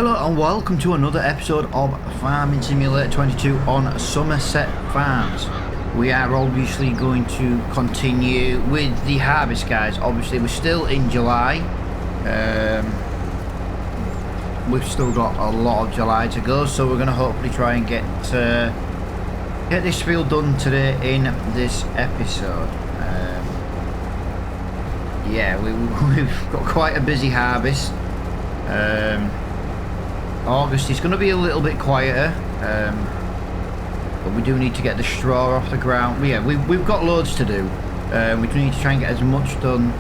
Hello and welcome to another episode of Farming Simulator 22 on Somerset Farms. We are obviously going to continue with the harvest, guys. Obviously we're still in July. We've still got a lot of July to go, so we're going to hopefully try and get this field done today in this episode. Yeah, we've got quite a busy harvest. August is going to be a little bit quieter, but we do need to get the straw off the ground. Yeah, we've got loads to do. We do need to try and get as much done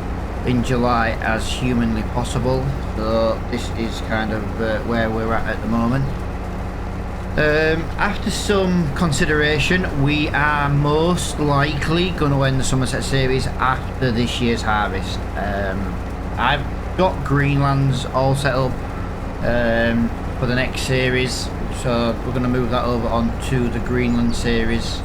in July as humanly possible. So this is kind of where we're at the moment. After some consideration, we are most likely going to end the Somerset series after this year's harvest. I've got Greenlands all set up for the next series, so we're going to move that over onto the Greenland series,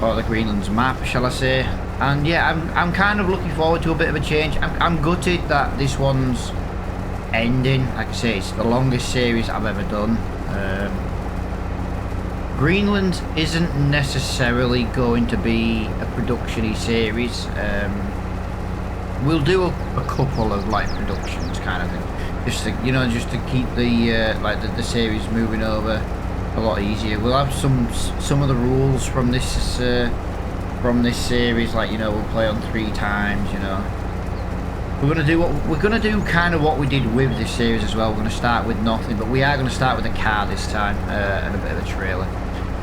or the Greenland's map, shall I say. And yeah, I'm kind of looking forward to a bit of a change. I'm gutted that this one's ending. Like I say, it's the longest series I've ever done. Greenland isn't necessarily going to be a production-y series. We'll do a couple of like productions kind of thing, just to keep the the series moving over a lot easier. We'll have some of the rules from this series, like we'll play on 3 times. We're gonna do kind of what we did with this series as well. We're gonna start with nothing, but we are gonna start with a car this time and a bit of a trailer.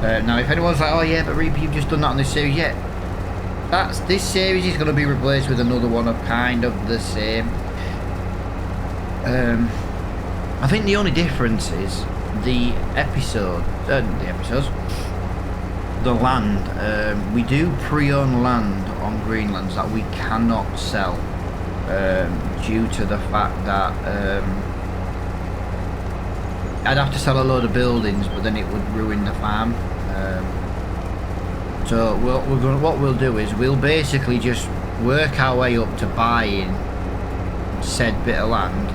Now, if anyone's like, oh yeah, but Reaper, you've just done that on this series, yeah. This series is going to be replaced with another one of kind of the same. I think the only difference is the land. We do pre-own land on Greenlands that we cannot sell due to the fact that I'd have to sell a load of buildings, but then it would ruin the farm. So what we'll do is we'll basically just work our way up to buying said bit of land,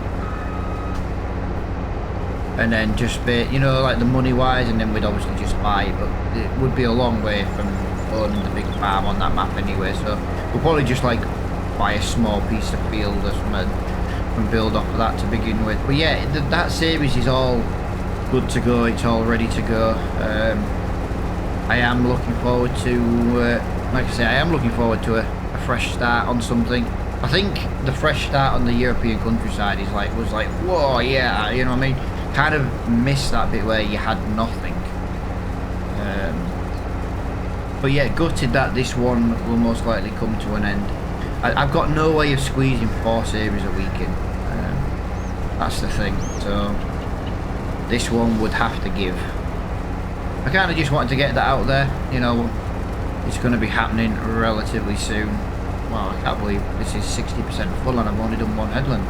and then just like the money wise, and then we'd obviously just buy it, but it would be a long way from owning the big farm on that map anyway. So we'll probably just like buy a small piece of field or something and build off of that to begin with. But yeah, that series is all good to go. It's all ready to go. I am looking forward to, like I say, I am looking forward to a fresh start on something. I think the fresh start on the European countryside was like, whoa, yeah, you know what I mean? Kind of missed that bit where you had nothing. But yeah, gutted that this one will most likely come to an end. I've got no way of squeezing 4 series a week in. That's the thing. So this one would have to give. I kind of just wanted to get that out there. It's going to be happening relatively soon. Well, I can't believe this is 60% full and I've only done 1 headland.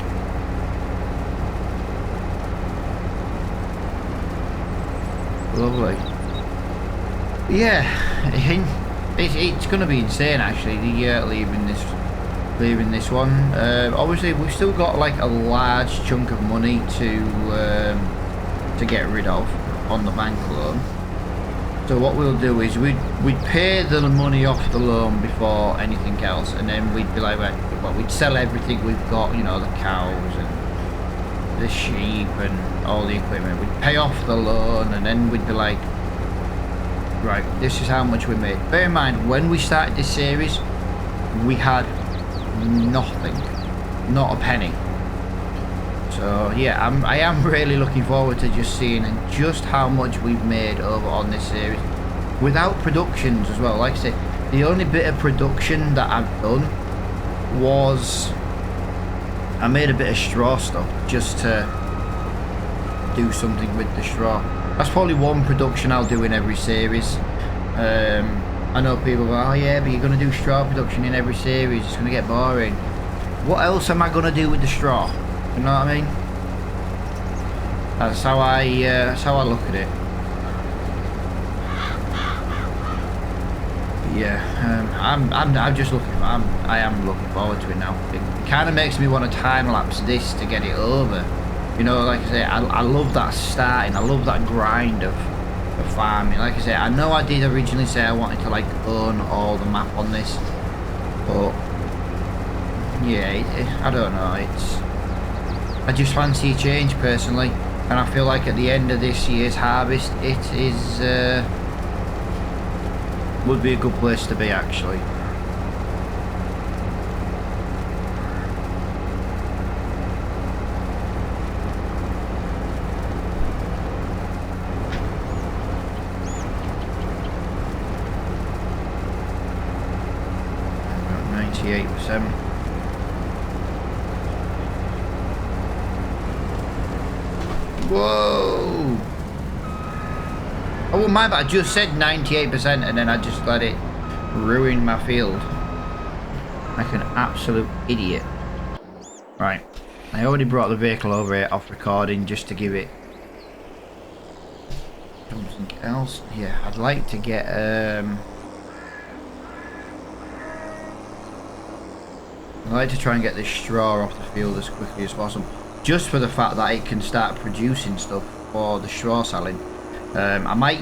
Lovely. Yeah, it's going to be insane actually, leaving this one. Obviously we've still got like a large chunk of money to get rid of on the bank loan. So what we'll do is we'd pay the money off the loan before anything else, and then we'd be like, well, we'd sell everything we've got, the cows and the sheep and all the equipment. We'd pay off the loan, and then we'd be like, right, this is how much we made. Bear in mind, when we started this series, we had nothing, not a penny. So yeah, I am really looking forward to just seeing just how much we've made over on this series without productions as well. Like I say, the only bit of production that I've done was I made a bit of straw stuff just to do something with the straw. That's probably one production I'll do in every series. I know people go, oh yeah, but you're going to do straw production in every series, it's going to get boring. What else am I going to do with the straw? You know what I mean? That's how I look at it. But yeah, I'm just looking. I am looking forward to it now. It kind of makes me want to time lapse this to get it over. You know, like I say, I love that starting. I love that grind of farming. Like I say, I know I did originally say I wanted to like own all the map on this, but yeah, I don't know. I just fancy a change personally, and I feel like at the end of this year's harvest, it is would be a good place to be actually. About 98%. Whoa! I wouldn't mind, but I just said 98% and then I just let it ruin my field. Like an absolute idiot. Right. I already brought the vehicle over here off recording just to give it something else. Yeah, I'd like to get I'd like to try and get this straw off the field as quickly as possible. Just for the fact that it can start producing stuff for the straw selling. I might,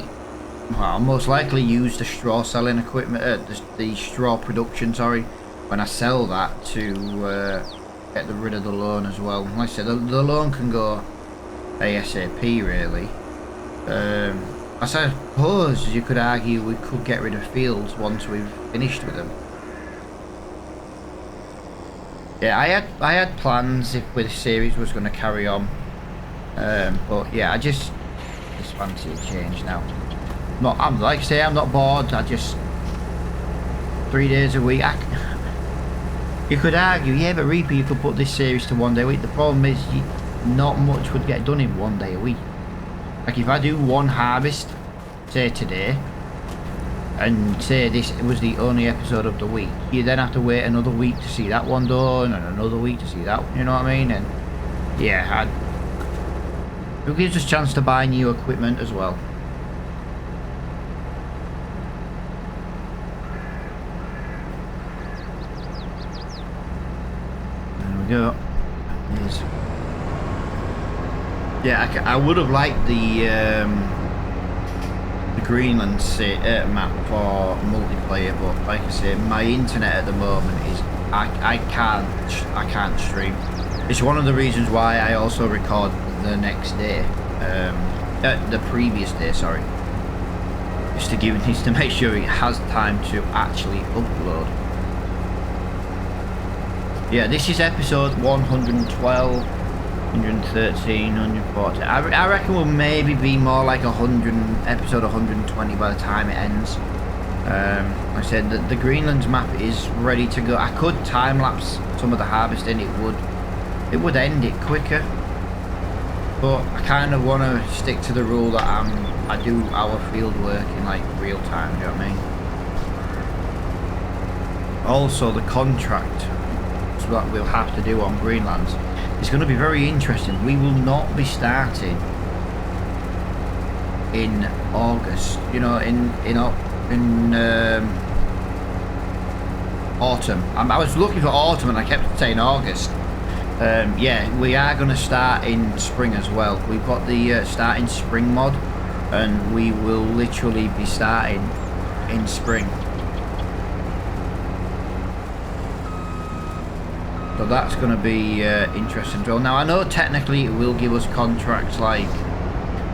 well, I'll most likely use the straw selling equipment, the straw production, sorry, when I sell that to get rid of the loan as well. Like I said, the loan can go ASAP really. I suppose you could argue we could get rid of fields once we've finished with them. Yeah, I had plans if the series was going to carry on, but yeah, I just fancy a change now. I'm like I say, I'm not bored. I just 3 days a week. You could argue, yeah, but Reaper, you could put this series to 1 day a week. The problem is, not much would get done in 1 day a week. Like if I do one harvest, say today, and say this was the only episode of the week, you then have to wait another week to see that one done, and another week to see that, you know what I mean? And yeah, it gives us a chance to buy new equipment as well. There we go. Yeah, I would have liked the Greenland map for multiplayer, but like I say, my internet at the moment is I can't stream. It's one of the reasons why I also record the next day, the previous day, sorry, just to make sure it has time to actually upload. Yeah, this is episode 112. 113, 140. I reckon we'll maybe be more like episode 120 by the time it ends. Like I said, the Greenland's map is ready to go. I could time lapse some of the harvesting. It would end it quicker, but I kind of want to stick to the rule that I do our field work in like real time. You know what I mean? Also, the contract that we'll have to do on Greenland. It's going to be very interesting. We will not be starting in August, you know, in autumn. I was looking for autumn and I kept saying August. Yeah, we are going to start in spring as well. We've got the starting spring mod, and we will literally be starting in spring. So that's going to be interesting as well. Now I know technically it will give us contracts like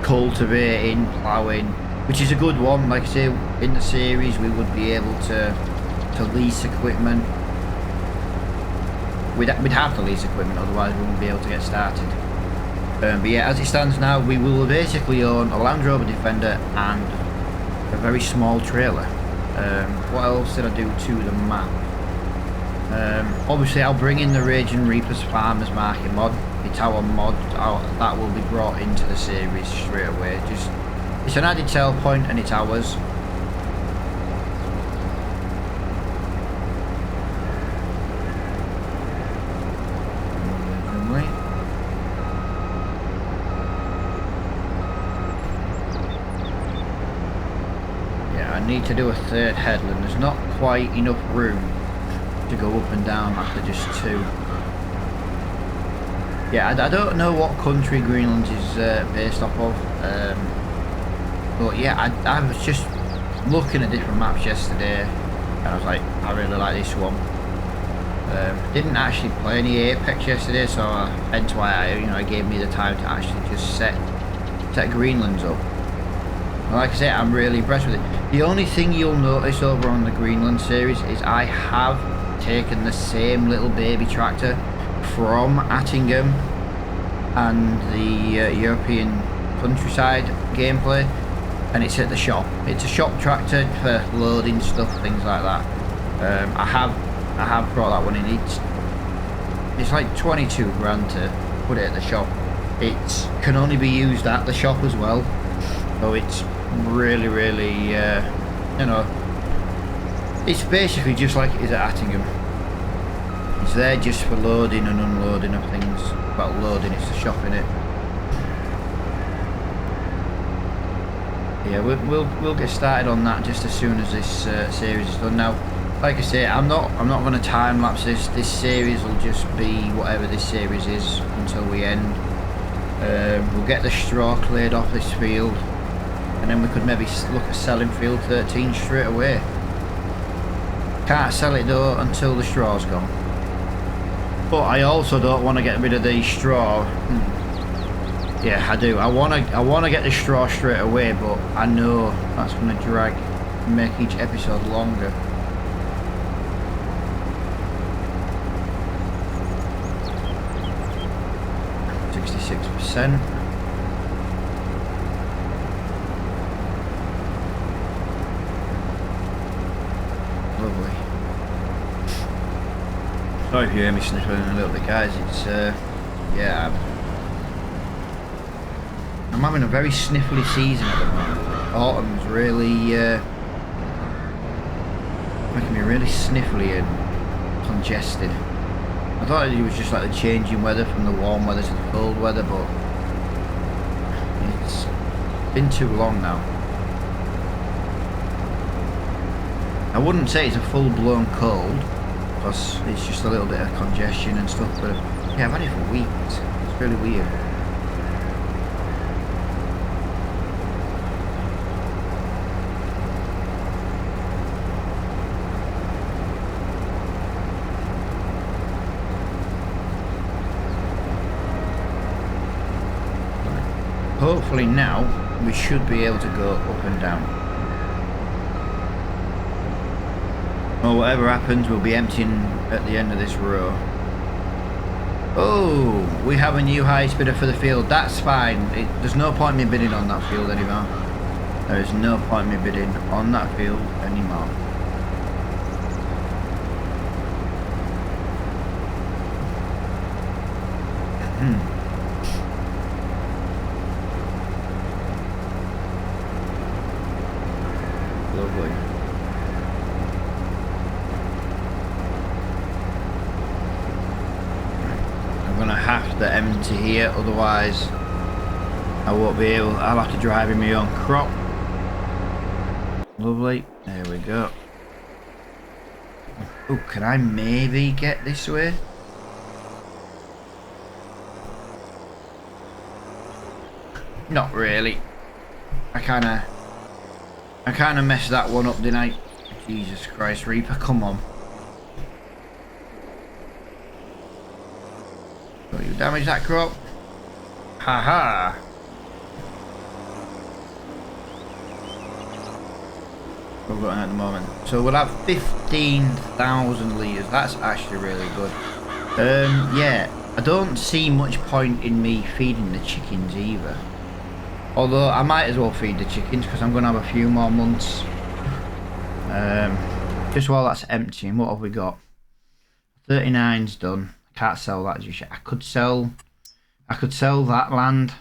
cultivating, ploughing, which is a good one. Like I say, in the series we would be able to lease equipment. We'd have to lease equipment, otherwise we wouldn't be able to get started. But yeah, as it stands now, we will basically own a Land Rover Defender and a very small trailer. What else did I do to the map? Obviously I'll bring in the RagingReapers farmers market mod. It's our mod that will be brought into the series straight away. Just it's an added sell point and it's ours. Yeah, I need to do a third headland. There's not quite enough room to go up and down after just two. Yeah, I don't know what country Greenland is based off of, but yeah, I was just looking at different maps yesterday, and I was like, I really like this one. Didn't actually play any Apex yesterday, so hence why it gave me the time to actually just set Greenland's up. And like I say, I'm really impressed with it. The only thing you'll notice over on the Greenland series is I have taken the same little baby tractor from Attingham and the European countryside gameplay, and it's at the shop. It's a shop tractor for loading stuff, things like that. I have brought that one in. It's like 22 grand to put it at the shop. It can only be used at the shop as well, so it's really it's basically just like it is at Attingham. It's there just for loading and unloading of things. Well, loading, it's the shop in it. Yeah, we'll get started on that just as soon as this series is done. Now, like I say, I'm not going to time lapse this. This series will just be whatever this series is until we end. We'll get the straw cleared off this field, and then we could maybe look at selling field 13 straight away. Can't sell it though until the straw's gone. But I also don't want to get rid of the straw. Yeah, I do. I want to get the straw straight away, but I know that's going to make each episode longer. %. Lovely. Sorry if you hear me sniffling a little bit, guys. It's yeah, I'm having a very sniffly season at the moment. Autumn's really making me really sniffly and congested. I thought it was just like the changing weather from the warm weather to the cold weather, but it's been too long now. I wouldn't say it's a full-blown cold, because it's just a little bit of congestion and stuff, but yeah, I've had it for weeks. It's really weird. Hopefully now we should be able to go up and down. Or whatever happens, we'll be emptying at the end of this row. Oh, we have a new highest bidder for the field. That's fine. There's no point in me bidding on that field anymore. There is no point in me bidding on that field anymore. Lovely. I'm gonna have to empty here, otherwise I won't be able. I'll have to drive in my own crop. Lovely. There we go. Oh, can I maybe get this way? Not really. I kind of messed that one up, didn't I? Jesus Christ, Reaper, come on. So you damage that crop. Haha. We've got at the moment. So we'll have 15,000 litres. That's actually really good. Yeah, I don't see much point in me feeding the chickens either. Although I might as well feed the chickens because I'm going to have a few more months. Just while that's emptying, what have we got? 39's done. I can't sell that just yet. I could sell that land.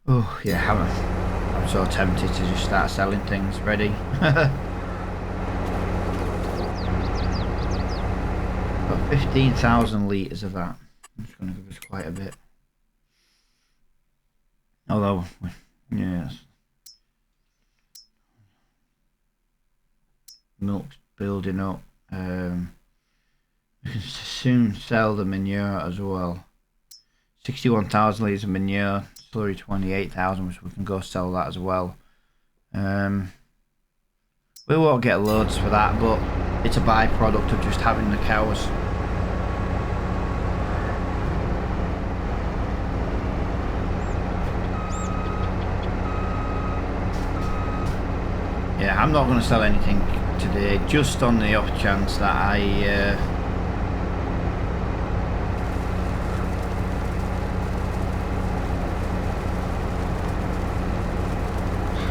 Oh yeah, I'm so tempted to just start selling things. Ready? Got 15,000 litres of that. It's going to give us quite a bit. Although, yes. Milk's building up. We can soon sell the manure as well. 61,000 litres of manure, slurry 28,000, which we can go sell that as well. We won't get loads for that, but it's a byproduct of just having the cows. Yeah, I'm not going to sell anything today, just on the off chance that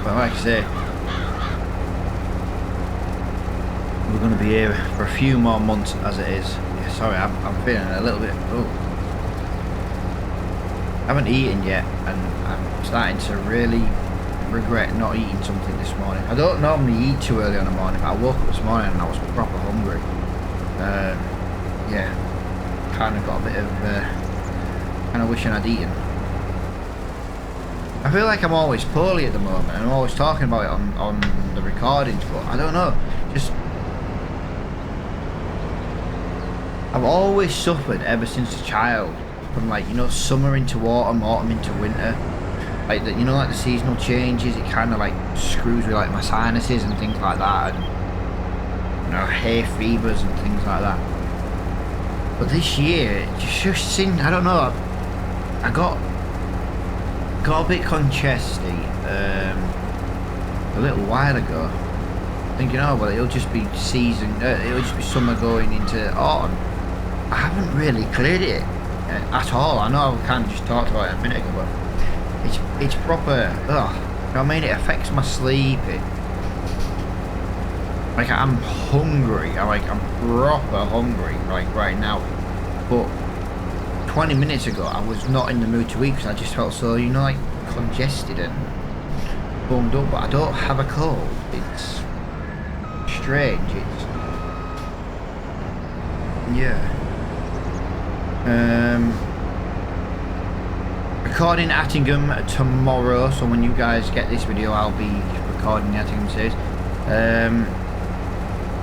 but like I say, we're going to be here for a few more months as it is. Yeah, sorry, I'm feeling a little bit. Oh, I haven't eaten yet, and I'm starting to really regret not eating something this morning. I don't normally eat too early on the morning, but I woke up this morning and I was proper hungry. Yeah, kind of got a bit of kind of wishing I'd eaten. I feel like I'm always poorly at the moment, and I'm always talking about it on the recordings, but I don't know, just I've always suffered ever since a child from, like, you know, summer into autumn, autumn into winter. Like, you know, like the seasonal changes, it kind of like screws with like my sinuses and things like that, and, you know, hay fevers and things like that. But this year, it just seemed, I don't know, I got a bit congested a little while ago, thinking, oh well, it'll just be it'll just be summer going into autumn. I haven't really cleared it at all. I know I kind of just talked about it a minute ago, but it's proper, ugh, you know what I mean? It affects my sleep. Like, I'm hungry. I'm proper hungry, like, right now. But 20 minutes ago, I was not in the mood to eat because I just felt so, you know, like, congested and bummed up. But I don't have a cold. It's strange. It's, yeah. Recording Attingham tomorrow, so when you guys get this video, I'll be recording the Attingham series.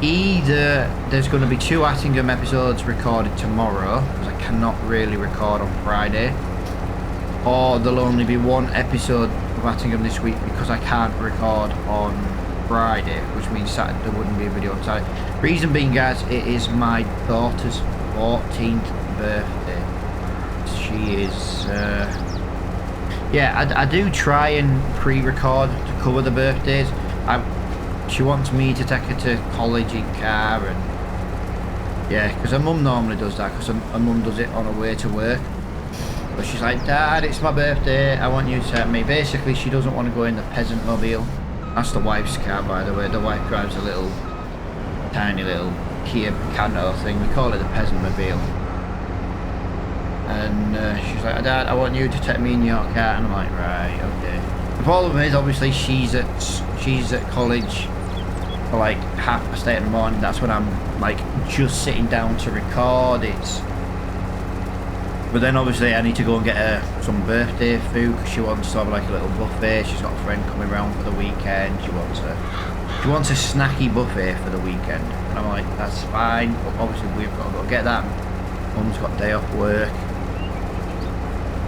Either there's going to be 2 Attingham episodes recorded tomorrow, because I cannot really record on Friday, or there'll only be 1 episode of Attingham this week because I can't record on Friday, which means Saturday there wouldn't be a video on Saturday. Reason being, guys, it is my daughter's 14th birthday. She is yeah, I do try and pre-record to cover the birthdays. She wants me to take her to college in car, and yeah, because her mum normally does that, because her mum does it on her way to work. But she's like, Dad, it's my birthday, I want you to take me. Basically, she doesn't want to go in the peasant mobile. That's the wife's car, by the way. The wife drives a little, tiny little Kia Picanto thing. We call it the peasant mobile. And she's like, Dad, I want you to take me in your car. And I'm like, right, okay. The problem is, obviously, she's at college for like 8:30 in the morning. That's when I'm like just sitting down to record it. But then obviously I need to go and get her some birthday food because she wants to have like a little buffet. She's got a friend coming around for the weekend. She wants a snacky buffet for the weekend. And I'm like, that's fine, but obviously we've got to go get that. Mum's got a day off work.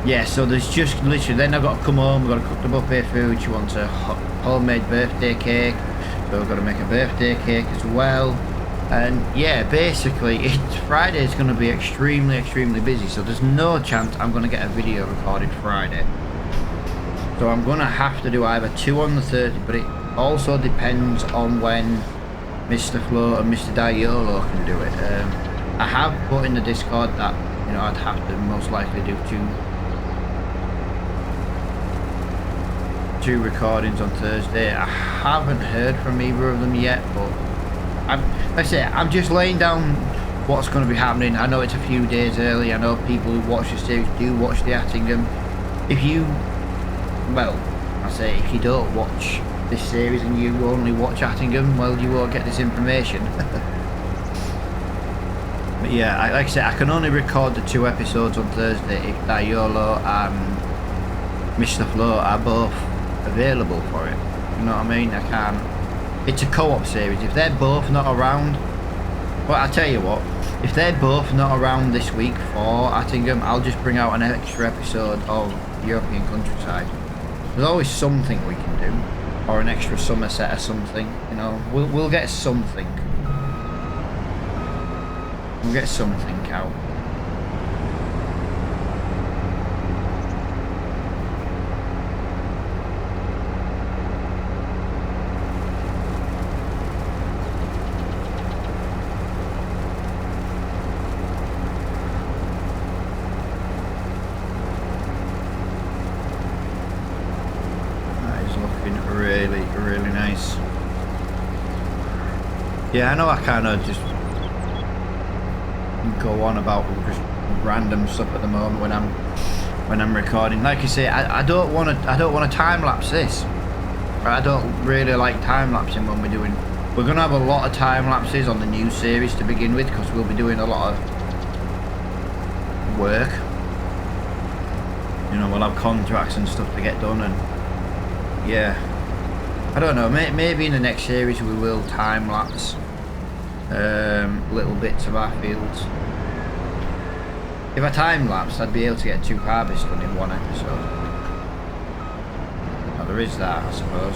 Yeah, so there's just literally, then I've got to come home, we've got to cook the buffet food. She wants a homemade birthday cake, so we've got to make a birthday cake as well. And yeah, basically, Friday's going to be extremely, extremely busy, so there's no chance I'm going to get a video recorded Friday. So I'm going to have to do either 2 on the 30th, but it also depends on when Mr. Flo and Mr. Diolo can do it. I have put in the Discord that, you know, I'd have to most likely do two recordings on Thursday. I haven't heard from either of them yet, but like I say, I'm just laying down what's going to be happening. I know it's a few days early. I know people who watch the series do watch the Attingham. If you don't watch this series and you only watch Attingham, well, you won't get this information. But yeah, like I said, I can only record the 2 episodes on Thursday if Diolo and Mr. Flo are both available for it. You know what I mean? I can't. It's a co-op series. If they're both not around, But I tell you what, if they're both not around this week for Attingham, I'll just bring out an extra episode of European Countryside. There's always something we can do, or an extra Somerset or something. You know, we'll get something. We'll get something out. Really nice. Yeah, I know I kind of just go on about just random stuff at the moment when I'm recording. Like I say, I don't want to time lapse this. I don't really like time lapsing when we're gonna have a lot of time lapses on the new series to begin with, because we'll be doing a lot of work. You know, we'll have contracts and stuff to get done, and yeah. I don't know, maybe in the next series we will time-lapse little bits of our fields. If I time-lapsed, I'd be able to get 2 harvests done in one episode. Well, there is that, I suppose.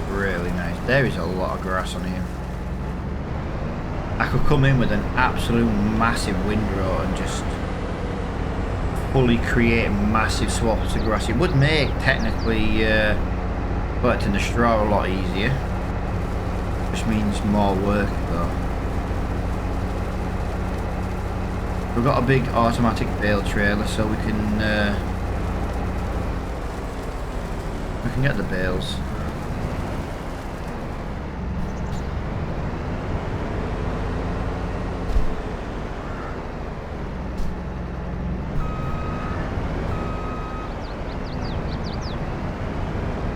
Really nice. There is a lot of grass on here. I could come in with an absolute massive windrow and just fully create massive swaths of grass. It would make technically collecting the straw a lot easier. Which means more work though. We've got a big automatic bale trailer, so we can get the bales.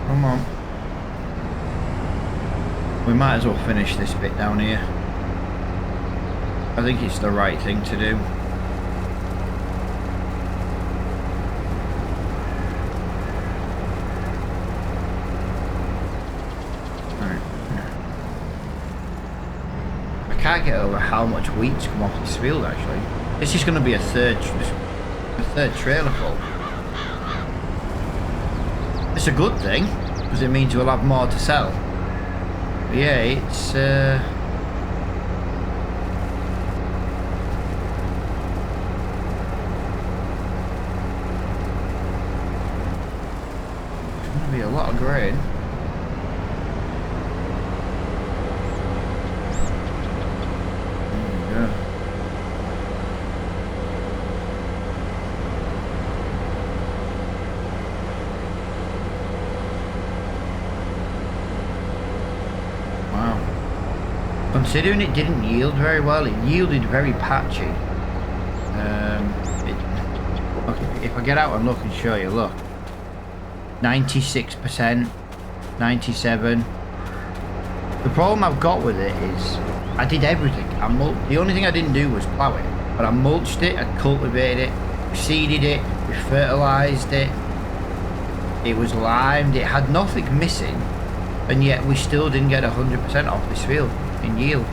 Come on. We might as well finish this bit down here. I think it's the right thing to do. I can't get over how much wheat's come off this field actually. This is going to be a third trailer full. It's a good thing, because it means we'll have more to sell. But yeah, it's going to be a lot of grain. There you go. Considering it didn't yield very well, it yielded very patchy. Okay, if I get out and look and show you, look. 96%, 97%. The problem I've got with it is, I did everything. The only thing I didn't do was plough it. But I mulched it, I cultivated it, we seeded it, we fertilised it. It was limed, it had nothing missing. And yet we still didn't get 100% off this field in yield.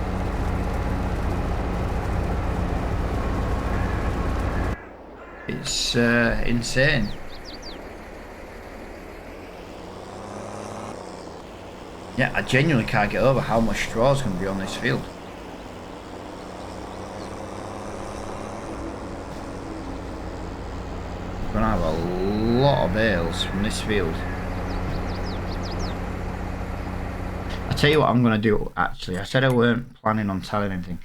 It's insane. Yeah, I genuinely can't get over how much straw is going to be on this field. We're going to have a lot of bales from this field. I'll tell you what I'm going to do actually. I said I weren't planning on selling anything.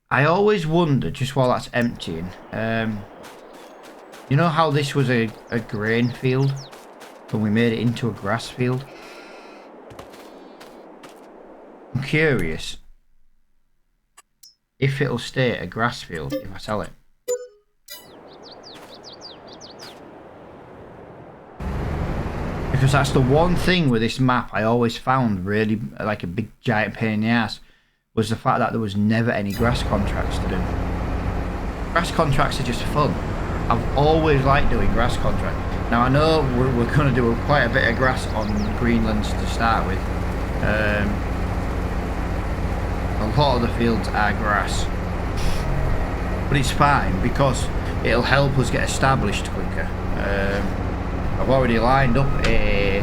I always wonder, just while that's emptying, you know how this was a grain field and we made it into a grass field? I'm curious if it'll stay a grass field if I sell it. Because that's the one thing with this map I always found really like a big giant pain in the ass, was the fact that there was never any grass contracts to do. Grass contracts are just fun. I've always liked doing grass contracts. Now I know we're going to do quite a bit of grass on Greenlands to start with. A lot of the fields are grass, but it's fine because it'll help us get established quicker. I've already lined up a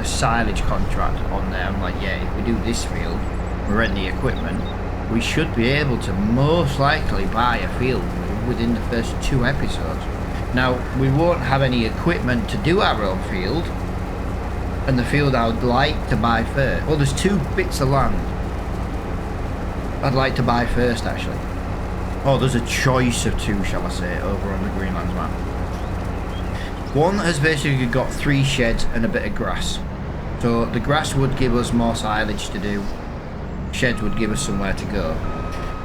silage contract on there. I'm like, yeah, if we do this field, we rent the equipment, we should be able to most likely buy a field within the first 2 episodes. Now, we won't have any equipment to do our own field, and the field I would like to buy first. Well, there's 2 bits of land I'd like to buy first, actually. Oh, there's a choice of 2, shall I say, over on the Greenlands map. One has basically got 3 sheds and a bit of grass. So the grass would give us more silage to do. Sheds would give us somewhere to go.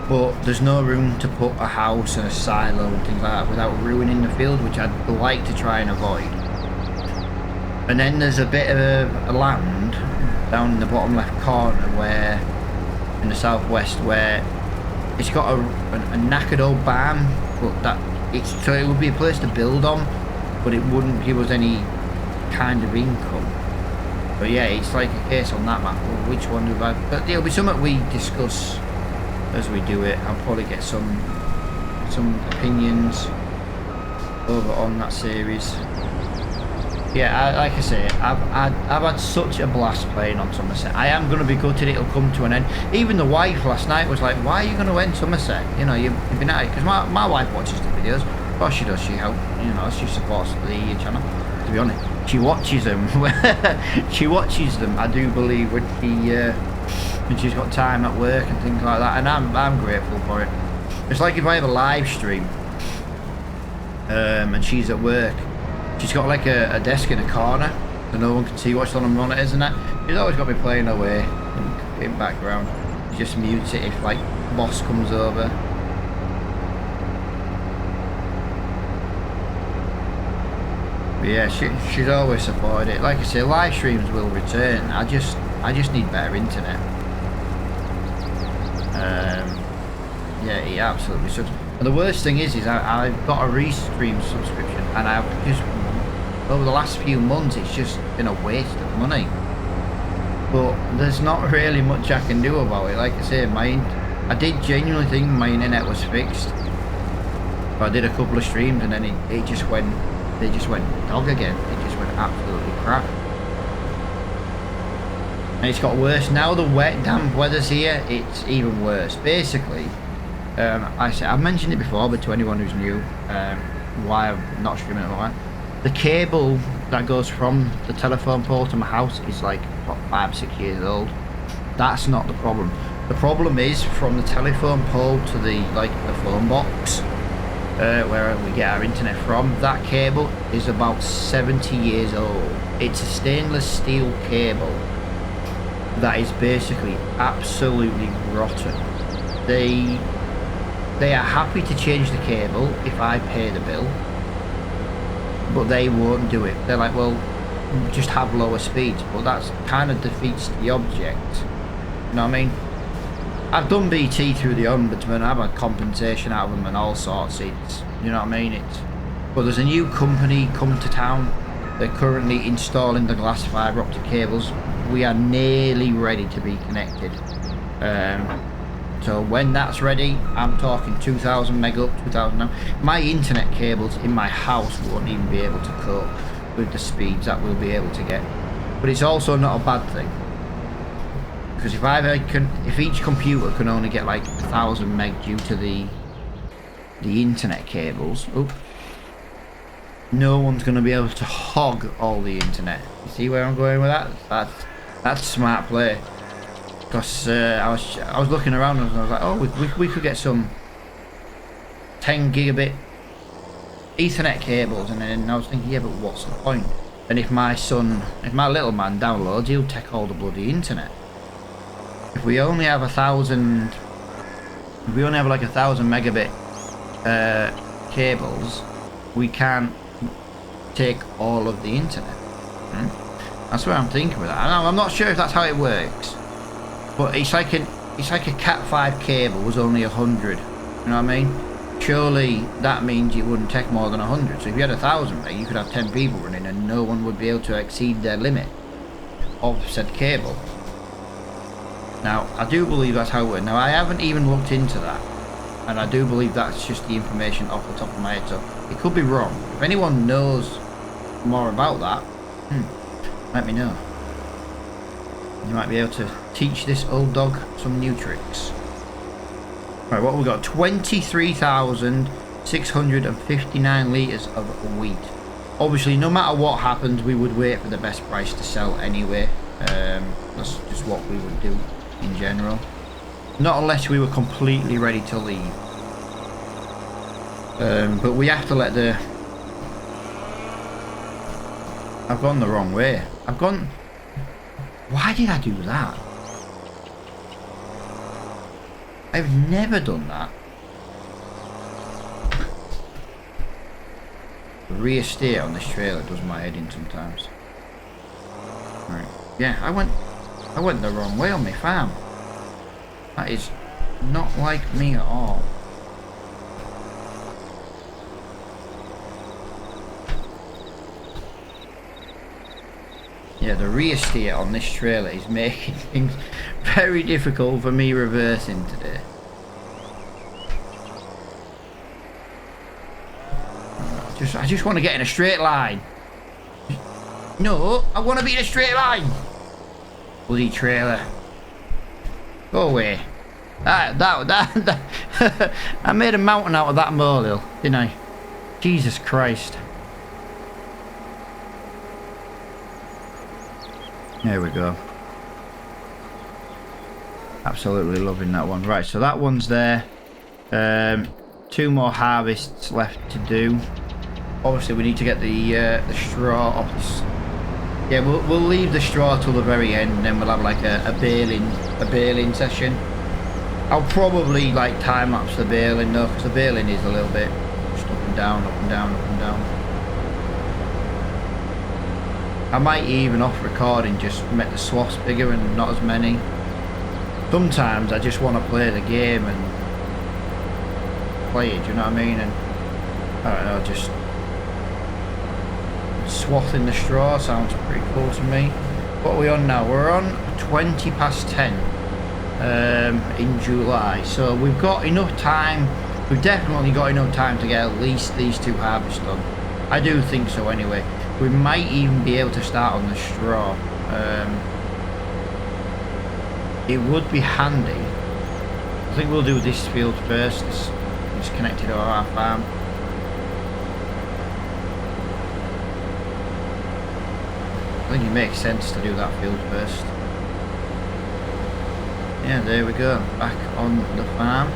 But there's no room to put a house and a silo and things like that without ruining the field, which I'd like to try and avoid. And then there's a bit of a land down in the bottom left corner where, in the southwest, where it's got a knackered old barn, but so it would be a place to build on, but it wouldn't give us any kind of income. But yeah, it's like a case on that map. Well, which one do I? But it'll be something we discuss as we do it. I'll probably get some opinions over on that series. Yeah, like I say, I've had such a blast playing on Somerset. I am going to be gutted it'll come to an end. Even the wife last night was like, why are you going to end Somerset? You know, you've been at it. Because my wife watches the videos. Of course she does. She supports the channel, to be honest. She watches them. She watches them, I do believe, when she's got time at work and things like that. And I'm grateful for it. It's like if I have a live stream and she's at work. She's got like a desk in a corner so no one can see what's on the monitors and that. She's always got me playing away in background. She just mutes it if like boss comes over. But yeah, she's always supported it. Like I say, live streams will return. I just need better internet. Yeah, it absolutely should. And the worst thing is I've got a Restream subscription, and I've just, over the last few months, it's just been a waste of money. But there's not really much I can do about it. Like I say, I did genuinely think my internet was fixed. But I did a couple of streams, and then they just went dog again. It just went absolutely crap. And it's got worse now. The wet, damp weather's here. It's even worse. Basically, I've mentioned it before, but to anyone who's new, why I'm not streaming at the moment, the cable that goes from the telephone pole to my house is like, what, 5-6 years old. That's not the problem. The problem is from the telephone pole to the phone box, where we get our internet from. That cable is about 70 years old. It's a stainless steel cable that is basically absolutely rotten. They are happy to change the cable if I pay the bill, but they won't do it. They're like, well, just have lower speeds, but that kind of defeats the object. You know what I mean? I've done BT through the ombudsman. I've had compensation out of them and all sorts. It's, you know what I mean? But there's a new company come to town. They're currently installing the glass fibre optic cables. We are nearly ready to be connected. So when that's ready, I'm talking 2,000 meg up, 2,000 down. My internet cables in my house won't even be able to cope with the speeds that we'll be able to get. But it's also not a bad thing, because if each computer can only get like 1,000 meg due to the internet cables, no one's going to be able to hog all the internet. You see where I'm going with that? That's smart play. Because I was looking around and I was like, oh, we could get some 10 gigabit Ethernet cables, and then I was thinking, yeah, but what's the point? And if my little man downloads, he'll take all the bloody internet. If we only have 1,000, if we only have like 1,000 megabit cables, we can't take all of the internet. That's what I'm thinking with that. I'm not sure if that's how it works, but it's like a Cat 5 cable was only 100. You know what I mean? Surely that means you wouldn't take more than 100. So if you had 1,000 meg, you could have 10 people running, and no one would be able to exceed their limit of said cable. Now I do believe that's how it works. Now I haven't even looked into that, and I do believe that's just the information off the top of my head. So it could be wrong. If anyone knows more about that, let me know. You might be able to teach this old dog some new tricks. Right, what we got? 23,659 litres of wheat. Obviously, no matter what happens, we would wait for the best price to sell anyway. That's just what we would do in general. Not unless we were completely ready to leave. But we have to let the... I've gone the wrong way. I've gone... Why did I do that? I've never done that. The rear steer on this trailer does my head in sometimes. Right. Yeah, I went the wrong way on my farm. That is not like me at all. Yeah, the rear steer on this trailer is making things very difficult for me reversing today. I just want to get in a straight line. No, I want to be in a straight line. Bloody trailer. Go away. That I made a mountain out of that molehill, didn't I? Jesus Christ. There we go. Absolutely loving that one. Right, so that one's there. 2 more harvests left to do. Obviously, we need to get the straw off this. Yeah, we'll leave the straw till the very end, and then we'll have like a baling session. I'll probably like time lapse the baling though, because the baling is a little bit just up and down, up and down, up and down. I might even off recording just make the swaths bigger and not as many. Sometimes I just want to play the game and play it, do you know what I mean? And I don't know, just swathing the straw sounds pretty cool to me. What are we on now? We're on 20 past 10 in July, so we've got enough time. We've definitely got enough time to get at least these 2 harvests done. I do think so anyway. We might even be able to start on the straw. It would be handy. I think we'll do this field first. It's connected to our farm. I think it makes sense to do that field first. Yeah, there we go. Back on the farm.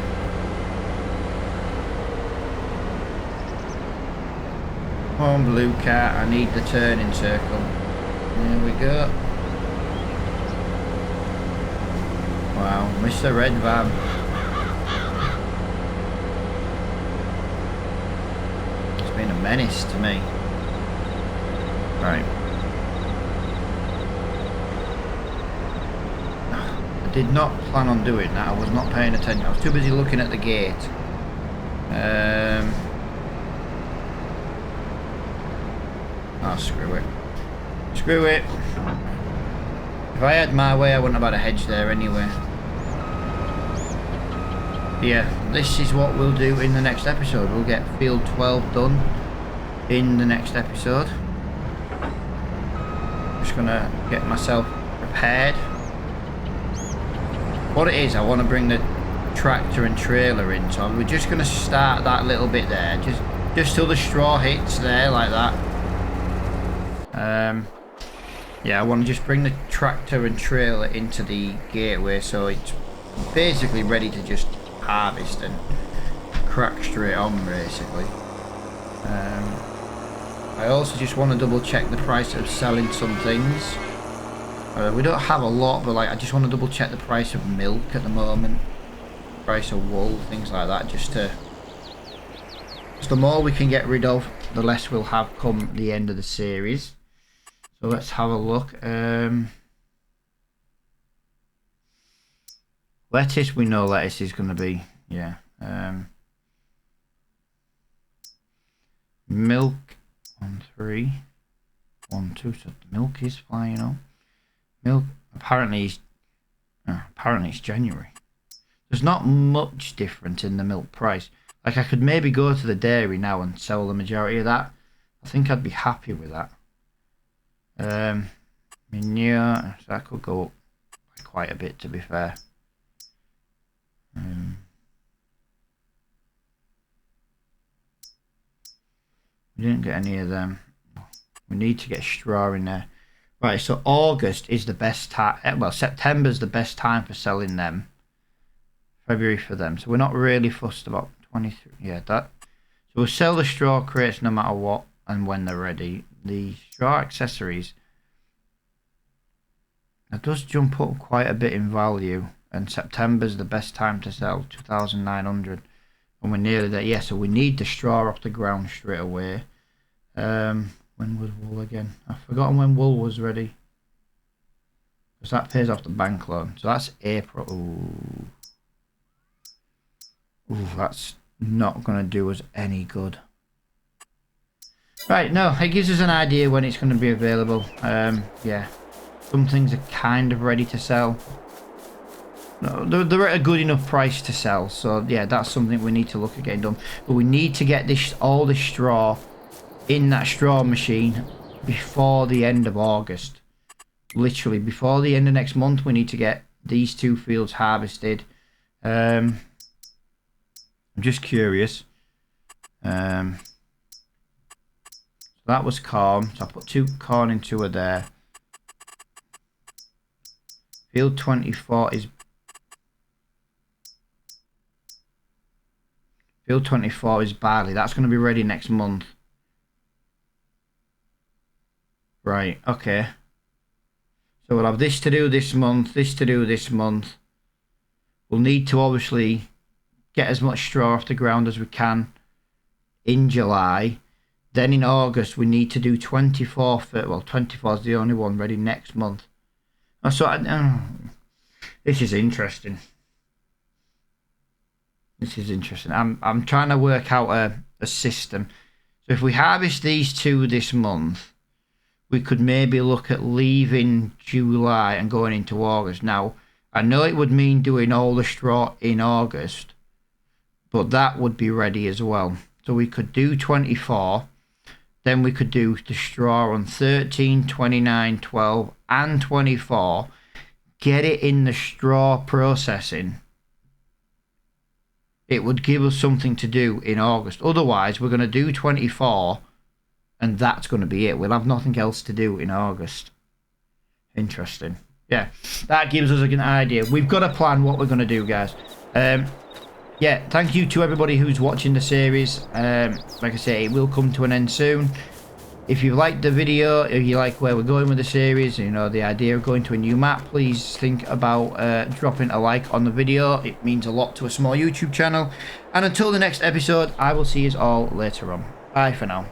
Come on, blue cat. I need the turning circle. There we go. Wow, Mr. Red Van. It's been a menace to me. Right. I did not plan on doing that. I was not paying attention. I was too busy looking at the gate. Oh, screw it. Screw it. If I had my way, I wouldn't have had a hedge there anyway. Yeah, this is what we'll do in the next episode. We'll get field 12 done in the next episode. Just gonna get myself prepared. What it is, I want to bring the tractor and trailer in, so we're just gonna start that little bit there, just till the straw hits there like that. Yeah, I want to just bring the tractor and trailer into the gateway, so it's basically ready to just harvest and crack straight on, basically. I also just want to double check the price of selling some things. We don't have a lot, but like I just want to double check the price of milk at the moment, price of wool, things like that, just the more we can get rid of, the less we'll have come the end of the series. So let's have a look. Lettuce, we know lettuce is going to be, yeah. Milk, 1, 3, 1, 2. So the milk is flying up. Milk, apparently it's January. There's not much difference in the milk price. Like, I could maybe go to the dairy now and sell the majority of that. I think I'd be happy with that. Manure, so that could go up by quite a bit, to be fair. We didn't get any of them. We need to get straw in there. Right, so August is the best time. Well, September's the best time for selling them. February for them. So we're not really fussed about 23. Yeah, that. So we'll sell the straw crates no matter what and when they're ready. The straw accessories. That does jump up quite a bit in value. And September's the best time to sell. 2,900. And we're nearly there. Yeah, so we need the straw off the ground straight away. When was wool again? I've forgotten when wool was ready. Because that pays off the bank loan. So that's April. Ooh, that's not going to do us any good. Right, no, it gives us an idea when it's going to be available. Yeah, some things are kind of ready to sell. No, they're at a good enough price to sell. So yeah, that's something we need to look at getting done. But we need to get all this straw in that straw machine before the end of August. Literally before the end of next month, we need to get these 2 fields harvested. I'm just curious. So that was corn. So I put 2 corn in 2 of there. Field 24 is barley. That's going to be ready next month. Right, okay. So we'll have this to do this month, this to do this month. We'll need to obviously get as much straw off the ground as we can in July. Then in August we need to do 24. Well, 24 is the only one ready next month. So this is interesting. This is interesting. I'm trying to work out a system. So if we harvest these 2 this month, we could maybe look at leaving July and going into August. Now, I know it would mean doing all the straw in August, but that would be ready as well. So we could do 24, then we could do the straw on 13, 29, 12 and 24, get it in the straw processing. It would give us something to do in August. Otherwise, we're going to do 24 and that's going to be it. We'll have nothing else to do in August. Interesting. Yeah, that gives us an idea. We've got a plan what we're going to do, guys. Yeah, thank you to everybody who's watching the series. Like I say, it will come to an end soon. If you liked the video, if you like where we're going with the series, you know, the idea of going to a new map, please think about dropping a like on the video. It means a lot to a small YouTube channel. And until the next episode, I will see you all later on. Bye for now.